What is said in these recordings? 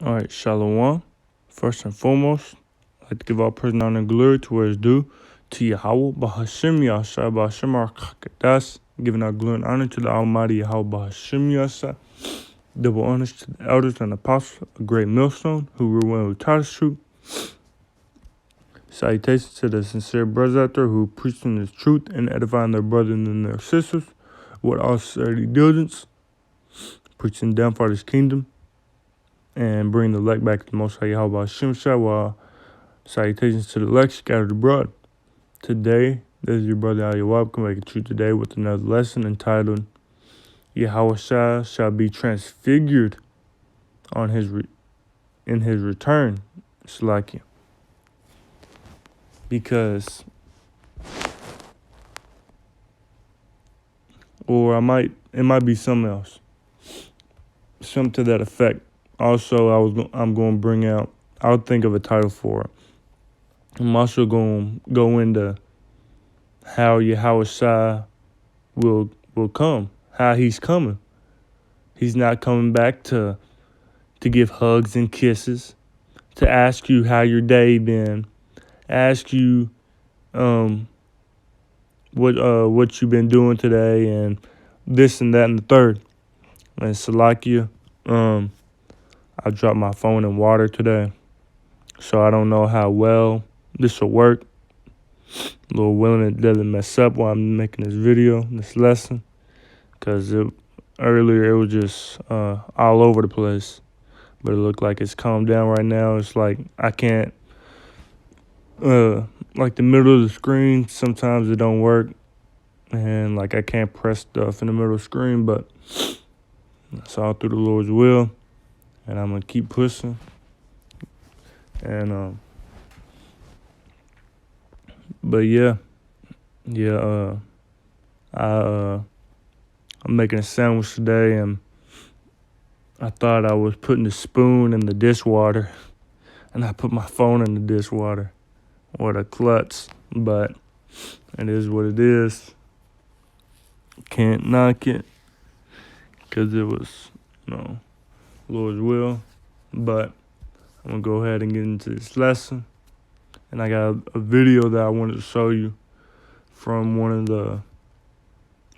All right, Shalom. First and foremost, I'd like to give all praise, honor, and glory to where it's due, to Yahawah, Bahashim Yasha, Bahashim Arkakadas, giving our glory and honor to the Almighty Yahawah, Bahashim Yasha. Double honors to the elders and apostles, a great millstone, who rule well who taught us truth. Salutations to the sincere brothers out there who preaching the truth and edifying their brothers and their sisters with all sincerity diligence, preaching down for His kingdom, and bring the elect back to the Most High Yahweh Hashem Shah, while salutations to the elect scattered abroad. Today, this is your brother Ali Welcome back at you today with another lesson entitled YAHAWASHI shall be transfigured on in his return. Salakia. Because, or it might be something else, something to that effect. Also, I'm going to bring out. I'll think of a title for it. I'm also going to go into how YAHAWASHI will come, how he's coming. He's not coming back to give hugs and kisses, to ask you how your day been, ask you what you've been doing today, and this and that and the third. And Salakia, I dropped my phone in water today, so I don't know how well this will work. A little willing it doesn't mess up while I'm making this video, this lesson, because earlier it was just all over the place. But it looked like it's calmed down right now. It's like I can't, like the middle of the screen, sometimes it don't work. And like I can't press stuff in the middle of the screen, but it's all through the Lord's will. And I'm going to keep pushing. And, but yeah, I'm making a sandwich today, and I thought I was putting the spoon in the dishwater, and I put my phone in the dishwater. What a klutz, but it is what it is. Can't knock it, because it was, Lord's will. But I'm going to go ahead and get into this lesson. And I got a video that I wanted to show you from one of the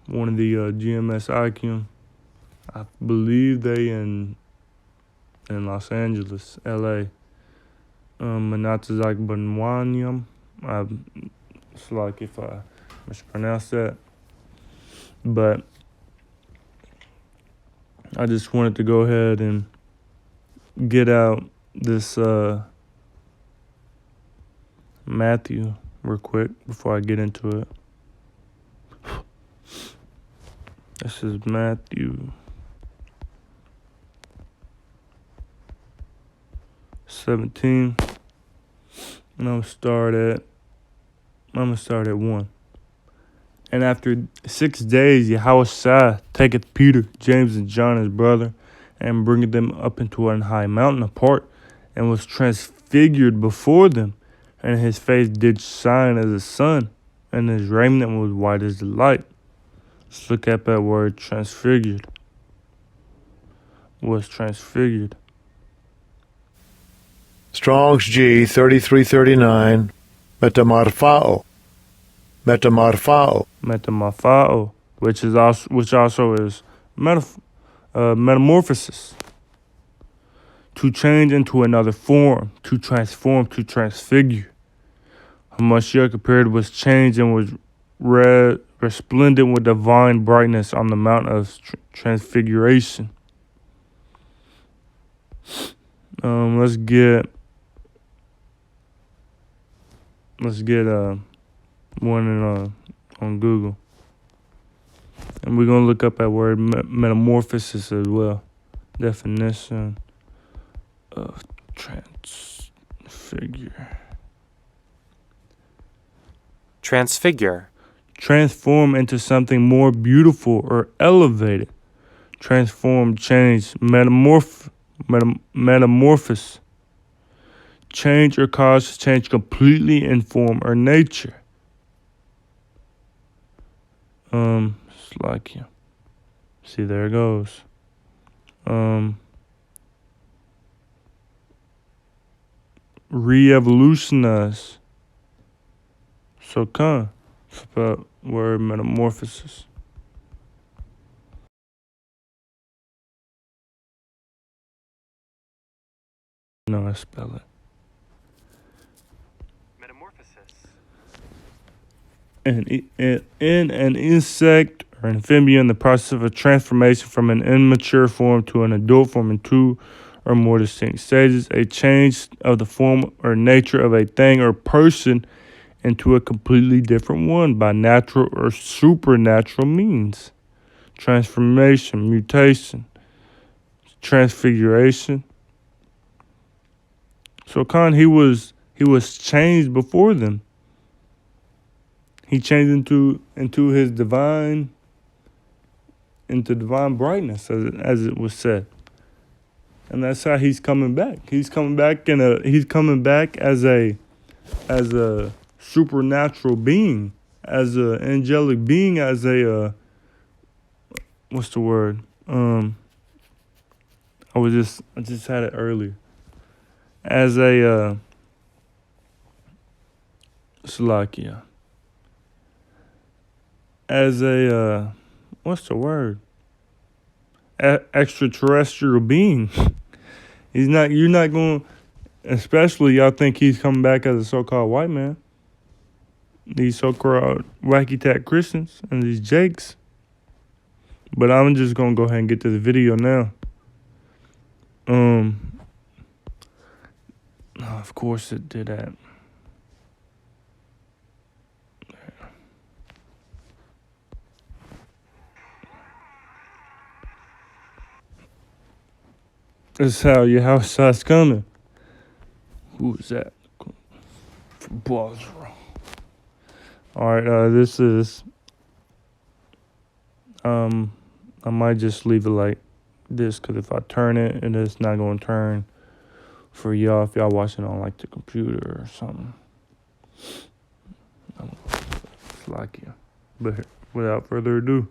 GMS IQ. I believe they in Los Angeles, LA. Manatazak Banwanyam. It's like if I mispronounce that. But I just wanted to go ahead and get out this Matthew real quick before I get into it. This is Matthew 17. And I'm gonna start at 1. And after 6 days, YAHAWASHI taketh Peter, James, and John his brother, and bringeth them up into an high mountain apart, and was transfigured before them. And his face did shine as the sun, and his raiment was white as the light. Let's look at that word transfigured. Was transfigured. Strong's G 3339, metamorphao. Metamorphao, which also is metamorphosis. To change into another form, to transform, to transfigure. Hamashiach appeared, was changed, and was resplendent with divine brightness on the Mount of Transfiguration. Let's get one on Google, and we're gonna look up that word metamorphosis as well. Definition of transfigure. Transfigure. Transform into something more beautiful or elevated. Transform, change, metamorphosis. Change or cause to change completely in form or nature. It's like, yeah. See, there it goes. re-evolutionize. So come, spell word metamorphosis. No, I spell it. Metamorphosis. In an insect or amphibian, the process of a transformation from an immature form to an adult form in two or more distinct stages, a change of the form or nature of a thing or person into a completely different one by natural or supernatural means. Transformation, mutation, transfiguration. So Khan, he was changed before them. He changed into his divine brightness, as it was said, and that's how he's coming back. He's coming back as a supernatural being, as a angelic being, as a what's the word? I just had it earlier. As a Slovakia. As a what's the word? Extraterrestrial being. You're not going, especially y'all think he's coming back as a so-called white man. These so-called wacky tack Christians and these Jakes. But I'm just gonna go ahead and get to the video now. Of course it did that. This is how YAHAWASHI's coming. Who is that? From Basra. Alright, this is I might just leave it like this, because if I turn it, it's not going to turn for y'all if y'all watching on like the computer or something. It's like you. But without further ado.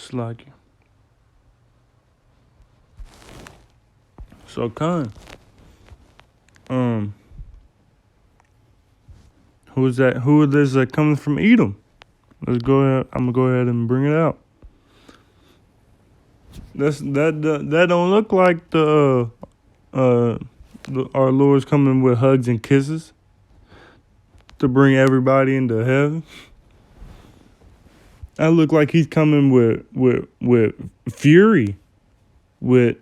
It's like so kind. Who is that? Who is this that comes from Edom? Let's go ahead. I'm gonna go ahead and bring it out. That don't look like our Lord's coming with hugs and kisses to bring everybody into heaven. That look like he's coming with fury, with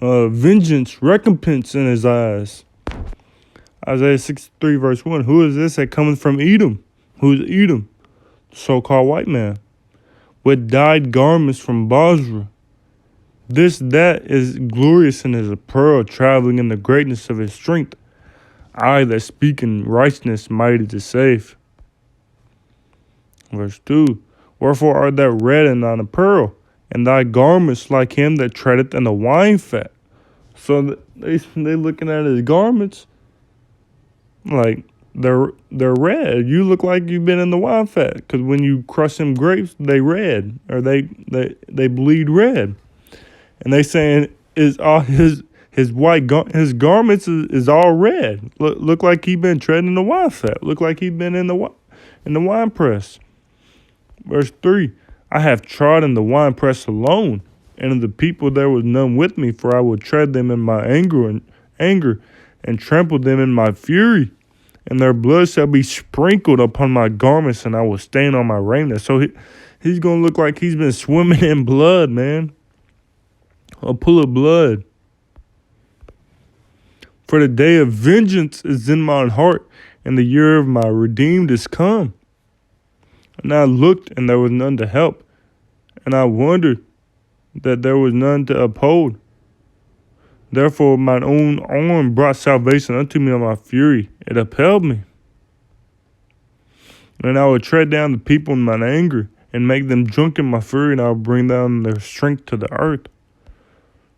vengeance, recompense in his eyes. Isaiah 63 verse 1. Who is this that cometh from Edom? Who's Edom? So-called white man. With dyed garments from Basra. That is glorious in his apparel, traveling in the greatness of his strength. I that speak in righteousness, mighty to save. Verse 2. Wherefore art thou red in thine apparel, and thy garments like him that treadeth in the wine fat. So they looking at his garments like they're red. You look like you've been in the wine fat, because when you crush them grapes, they red, or they bleed red. And they saying is all his garments is all red. Look like he been treading the wine fat. Look like he been in the wine press. Verse 3. I have trodden the wine press alone, and of the people there was none with me, for I will tread them in my anger and trample them in my fury, and their blood shall be sprinkled upon my garments, and I will stain on my raiment. So he's gonna look like he's been swimming in blood, man. A pool of blood. For the day of vengeance is in mine heart, and the year of my redeemed is come. And I looked, and there was none to help, and I wondered that there was none to uphold. Therefore mine own arm brought salvation unto me on my fury. It upheld me. And I will tread down the people in mine anger, and make them drunk in my fury, and I will bring down their strength to the earth.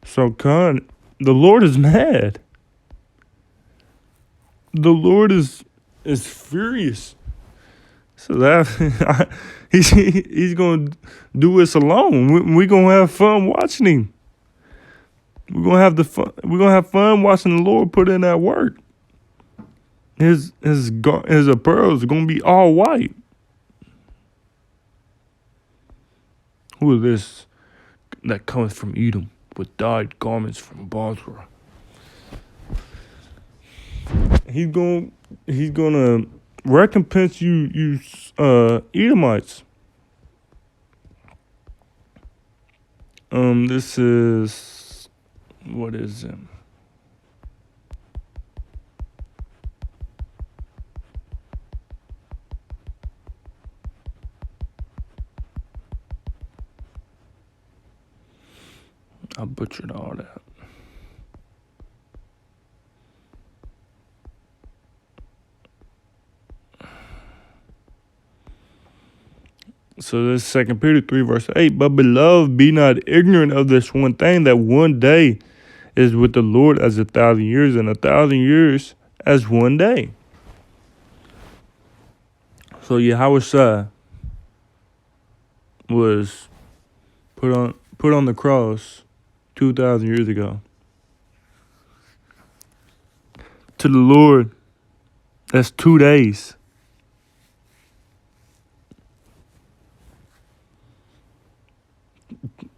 So God, the Lord is mad. The Lord is furious. So that he's gonna do us alone. We're gonna have fun watching him. We're gonna have fun watching the Lord put in that work. His apparel is gonna be all white. Who is this that cometh from Edom with dyed garments from Basra? He's gonna recompense you Edomites. This is, what is it? I butchered all that. So this is 2 Peter 3 verse 8. But beloved, be not ignorant of this one thing, that one day is with the Lord as 1,000 years, and 1,000 years as one day. So YAHAWASHI was put on the cross 2,000 years ago. To the Lord, that's 2 days.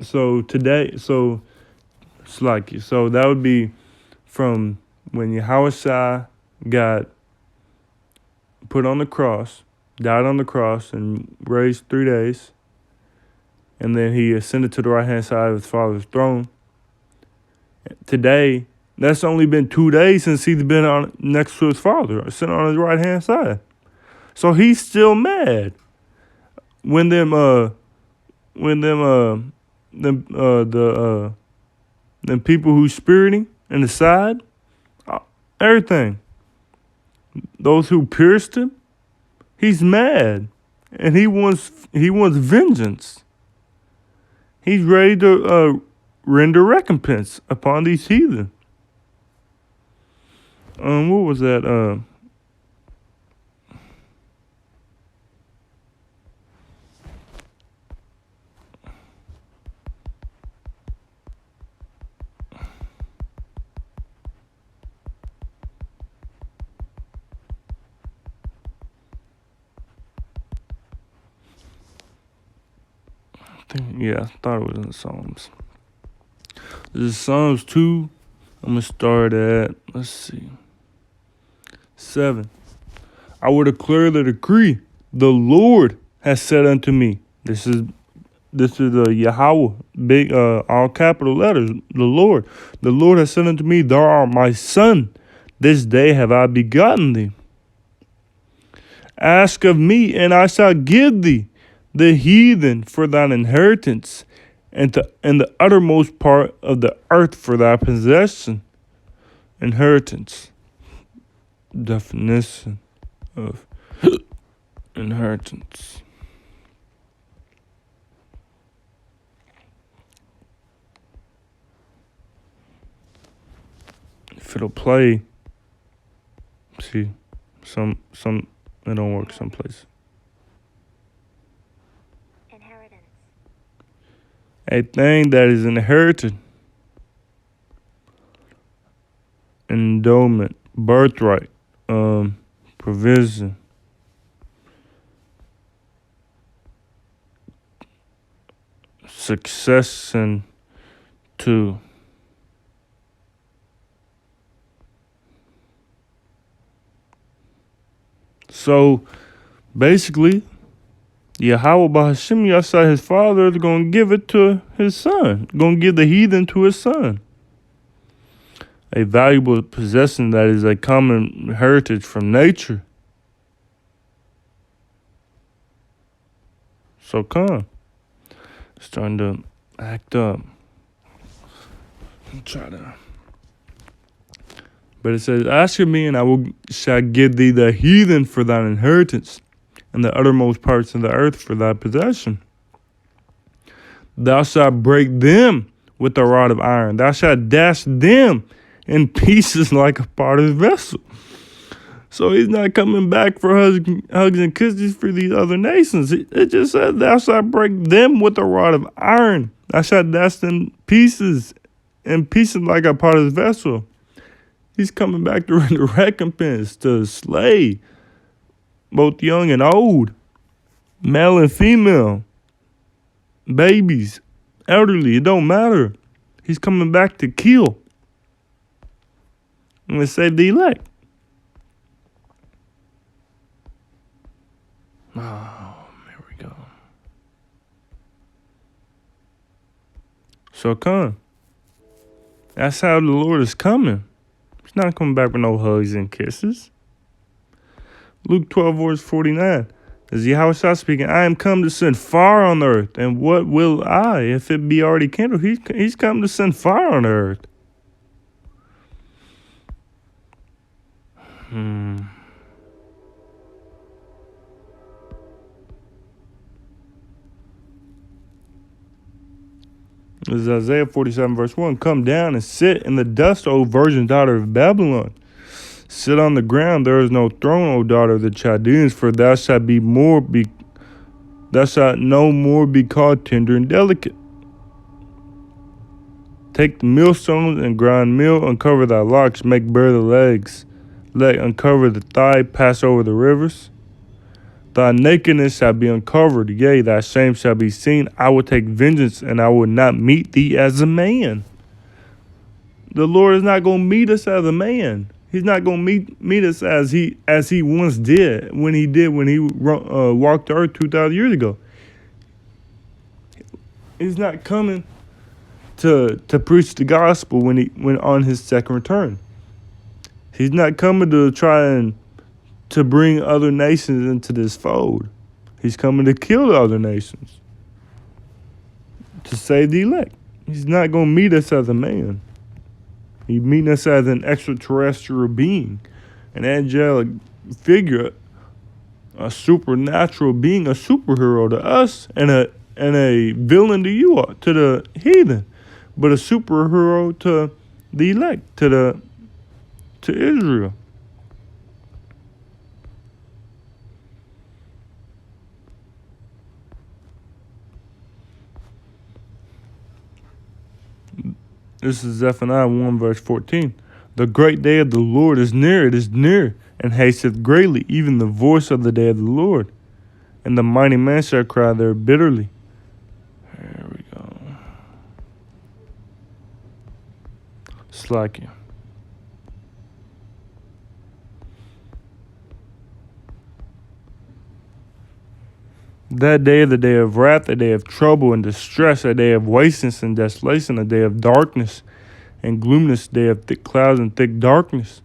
So today, so that would be from when YAHAWASHI got put on the cross, died on the cross, and raised 3 days. And then he ascended to the right-hand side of his Father's throne. Today, that's only been 2 days since he's been on next to his Father, sitting on his right-hand side. So he's still mad when them people who's spiriting in the side, everything. Those who pierced him, he's mad, and he wants vengeance. He's ready to render recompense upon these heathen. What was that? I thought it was in the Psalms. This is Psalms 2. I'm going to start at, let's see, 7. I will declare the decree. The Lord has said unto me. This is Yahweh, big, all capital letters. The Lord has said unto me, Thou art my son. This day have I begotten thee. Ask of me, and I shall give thee the heathen for thine inheritance, and the uttermost part of the earth for thy possession. Inheritance. Definition of inheritance. If it'll play, see, some it don't work someplace. Inheritance. A thing that is inherited. Endowment, birthright, provision. Succession to. So basically, YAHAWASHI, his father, is going to give it to his son. Going to give the heathen to his son. A valuable possession that is a common heritage from nature. So come. Starting to act up. But it says, Ask of me, and shall give thee the heathen for thine inheritance, and the uttermost parts of the earth for thy possession. Thou shalt break them with a rod of iron. Thou shalt dash them in pieces like a potter's vessel. So he's not coming back for hugs and kisses for these other nations. It just says, Thou shalt break them with a rod of iron. Thou shalt dash them in pieces like a potter's vessel. He's coming back to render recompense, to slay both young and old, male and female, babies, elderly, it don't matter. He's coming back to kill and to save the elect. Oh, here we go. So come. That's how the Lord is coming. He's not coming back with no hugs and kisses. Luke 12, verse 49. As Yahawashi speaking, I am come to send fire on the earth. And what will I, if it be already kindled? He's come to send fire on the earth. This is Isaiah 47, verse 1. Come down and sit in the dust, O virgin daughter of Babylon. Sit on the ground, there is no throne, O daughter of the Chaldeans, for thou shalt no more be called tender and delicate. Take the millstones and grind meal, uncover thy locks, make bare the legs, uncover the thigh, pass over the rivers. Thy nakedness shall be uncovered, yea, thy shame shall be seen. I will take vengeance, and I will not meet thee as a man. The Lord is not going to meet us as a man. He's not going to meet us as he once did when he walked the earth 2,000 years ago. He's not coming to preach the gospel when on his second return. He's not coming to try and to bring other nations into this fold. He's coming to kill the other nations, to save the elect. He's not going to meet us as a man. He's meeting us as an extraterrestrial being, an angelic figure, a supernatural being, a superhero to us, and a villain to you, to the heathen, but a superhero to the elect, to Israel. This is Zephaniah 1, verse 14. The great day of the Lord is near, it is near, and hasteth greatly, even the voice of the day of the Lord. And the mighty man shall cry there bitterly. Slakia. That day, the day of wrath, the day of trouble and distress, a day of wasteness and desolation, a day of darkness and gloominess, a day of thick clouds and thick darkness,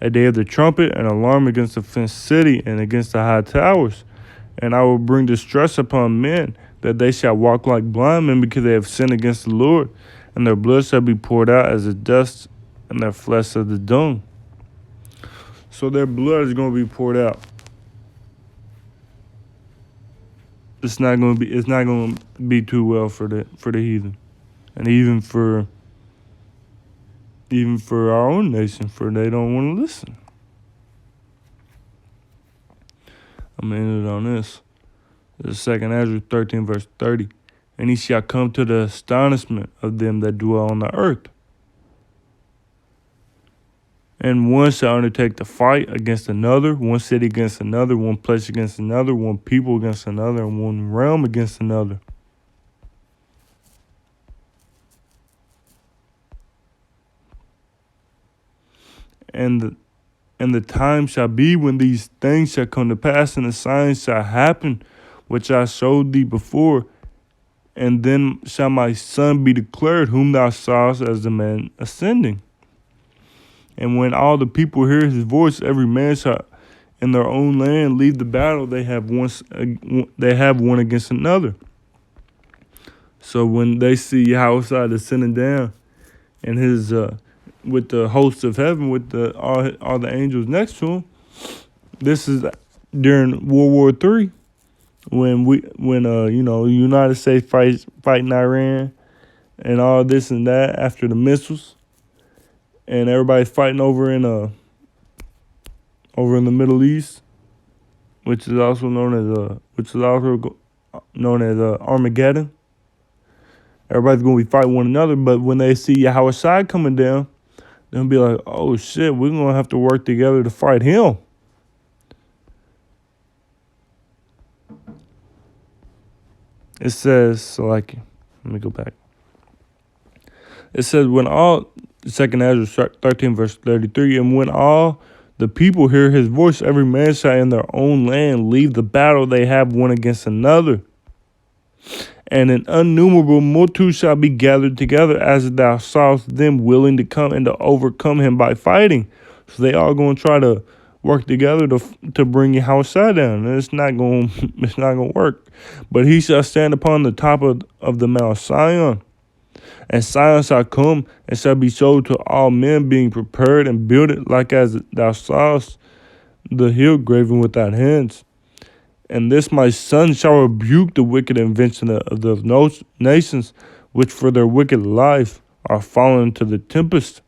a day of the trumpet and alarm against the fenced city and against the high towers. And I will bring distress upon men, that they shall walk like blind men, because they have sinned against the Lord, and their blood shall be poured out as the dust, and their flesh as the dung. So their blood is going to be poured out. It's not going to be too well for the heathen, and even for our own nation, for they don't want to listen. I'm going to end it on this. This is 2 Ezra 13 verse 30. And he shall come to the astonishment of them that dwell on the earth. And one shall undertake to fight against another, one city against another, one place against another, one people against another, and one realm against another. And the time shall be when these things shall come to pass, and the signs shall happen, which I showed thee before. And then shall my son be declared, whom thou sawest as the man ascending. And when all the people hear his voice, every man shall in their own land leave the battle. They have one against another. So when they see Yahawashi descending down, and his with the hosts of heaven, with all the angels next to him, this is during World War III, when the United States fighting Iran, and all this and that after the missiles, and everybody's fighting over in the Middle East, which is also known as Armageddon. Everybody's gonna be fighting one another, but when they see Yahawashi coming down, they'll be like, "Oh shit, we're gonna have to work together to fight him." It says, let me go back. It says, when all, 2 Ezra 13 verse 33, and when all the people hear his voice, every man shall in their own land leave the battle they have one against another. And an innumerable multitude shall be gathered together, as thou sawest them willing to come and to overcome him by fighting. So they all going to try to work together to bring Yahawashi down, and it's not going to work. But he shall stand upon the top of the Mount Sion, and Sion shall come and shall be showed to all men, being prepared and builded, like as thou sawest the hill graven without hands. And this my son shall rebuke the wicked invention of the nations, which for their wicked life are fallen into the tempest,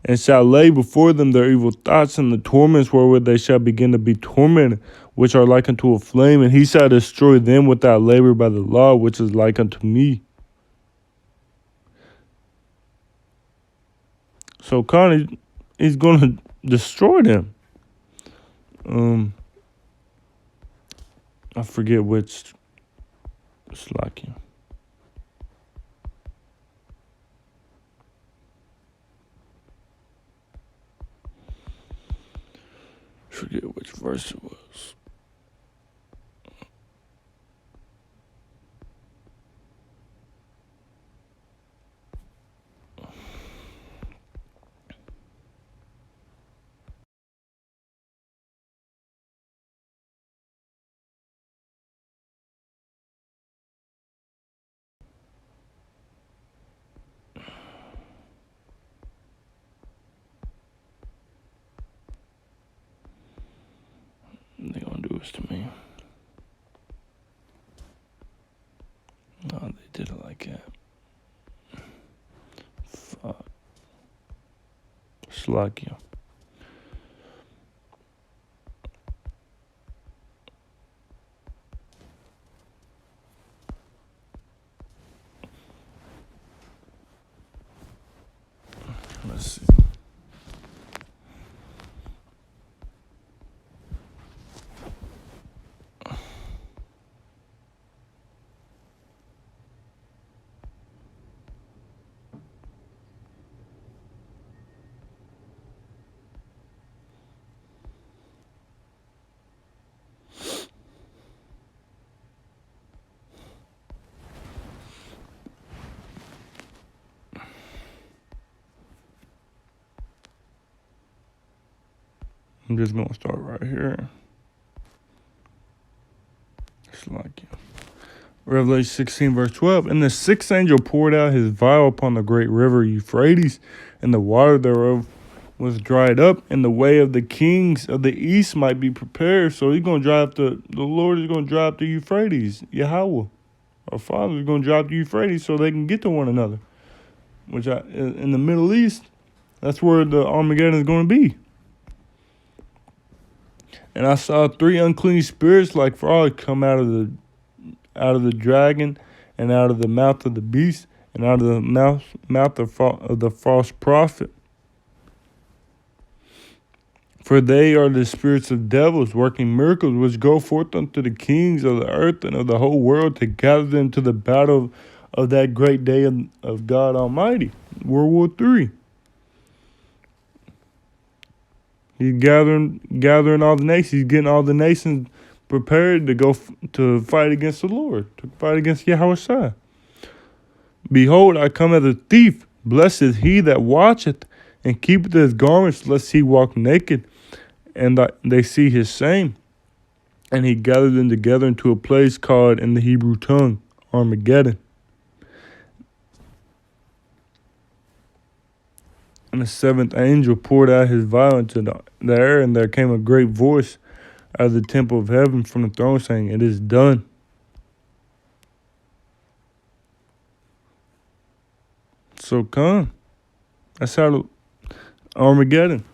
and shall lay before them their evil thoughts and the torments wherewith they shall begin to be tormented, which are like unto a flame, and he shall destroy them without labor by the law, which is like unto me. So Connie, he's going to destroy them. I forget which Slakia. Forget which verse it was. They're gonna do this to me. No, they did it like that. Fuck. Slakia. Let's see. I'm just going to start right here. It's like Revelation 16, verse 12. And the sixth angel poured out his vial upon the great river Euphrates, and the water thereof was dried up, and the way of the kings of the east might be prepared. So he's going to drive the Lord is going to drive the Euphrates. Yahweh, our Father, is going to drive the Euphrates so they can get to one another. Which in the Middle East, that's where the Armageddon is going to be. And I saw three unclean spirits like frogs come out of the dragon, and out of the mouth of the beast, and out of the mouth of the false prophet. For they are the spirits of devils working miracles, which go forth unto the kings of the earth and of the whole world to gather them to the battle of that great day of God Almighty. World War III. He's gathering all the nations. He's getting all the nations prepared to go to fight against the Lord, to fight against YAHAWASHI. Behold, I come as a thief. Blessed is he that watcheth and keepeth his garments, lest he walk naked, and they see his shame. And he gathered them together into a place called in the Hebrew tongue Armageddon. And the seventh angel poured out his vial into the air, and there came a great voice out of the temple of heaven from the throne, saying, It is done. So come. That's how Armageddon.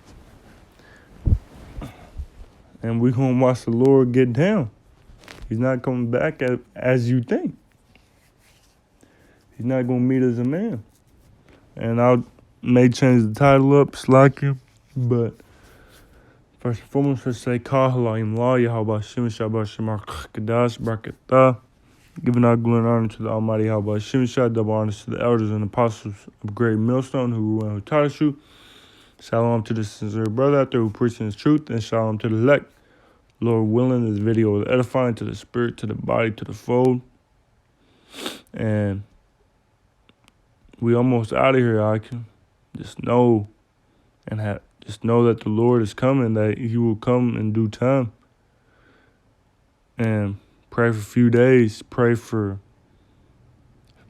And we're going to watch the Lord get down. He's not coming back as you think. He's not going to meet as a man. And I may change the title up, Slakia, but first and foremost, let's say, Kahalayim La YAHAWASHI Shabbat Kadash Barakatah. Giving our glory and honor to the Almighty YAHAWASHI, double honors to the elders and apostles of Great Millstone who taught you. Shalom to the sincere brother out there who preaches his truth, and shalom to the elect. Lord willing, this video is edifying to the spirit, to the body, to the fold. And we almost out of here, I can just know just know that the Lord is coming, that he will come in due time. And pray for a few days, pray for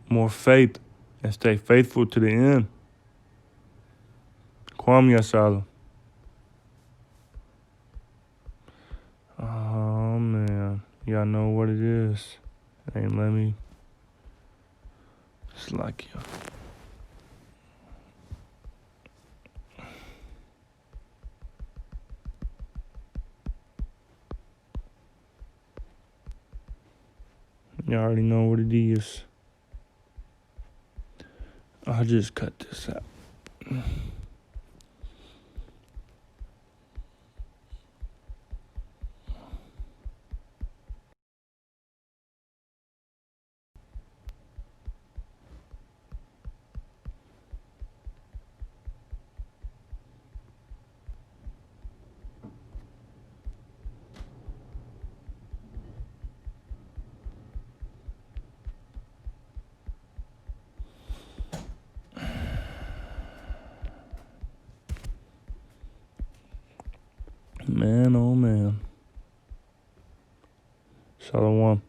more faith, and stay faithful to the end. Kwam Yashala. Oh, man. Y'all know what it is. Ain't let me. It's like you. Y'all already know what it is. I'll just cut this out. Man, oh man. Shalom.